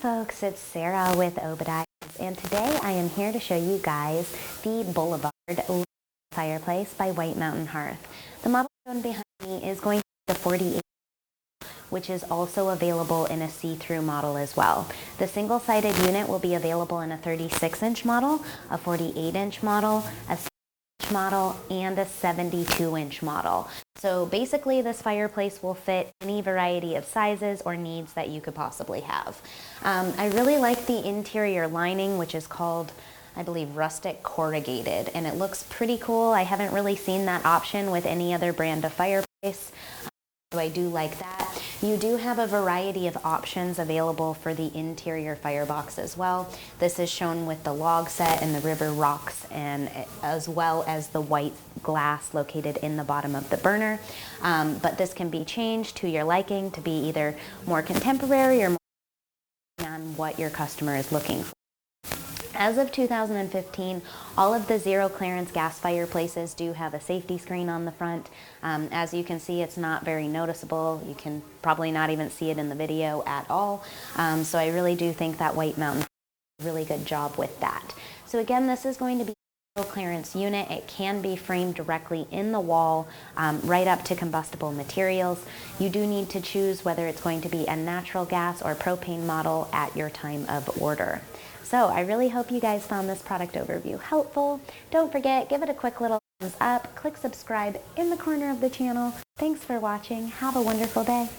folks, it's Sarah with Obadiah, and today I am here to show you guys the Boulevard Linear Fireplace by White Mountain Hearth. The model shown behind me is going to be the 48, which is also available in a see-through model as well. The single-sided unit will be available in a 36-inch model, a 48-inch model, a model, and a 72-inch model. So basically this fireplace will fit any variety of sizes or needs that you could possibly have. I really like the interior lining, which is called, I believe, rustic corrugated, and it looks pretty cool. I haven't really seen that option with any other brand of fireplace. So I do like that. You do have a variety of options available for the interior firebox as well. This is shown with the log set and the river rocks, and as well as the white glass located in the bottom of the burner. But this can be changed to your liking to be either more contemporary or more on what your customer is looking for. As of 2015, all of the zero clearance gas fireplaces do have a safety screen on the front. As you can see, it's not very noticeable. You can probably not even see it in the video at all. So I really do think that White Mountain did a really good job with that. So again, this is going to be a zero clearance unit. It can be framed directly in the wall, right up to combustible materials. You do need to choose whether it's going to be a natural gas or propane model at your time of order. So I really hope you guys found this product overview helpful. Don't forget, give it a quick little thumbs up, click subscribe in the corner of the channel. Thanks for watching. Have a wonderful day.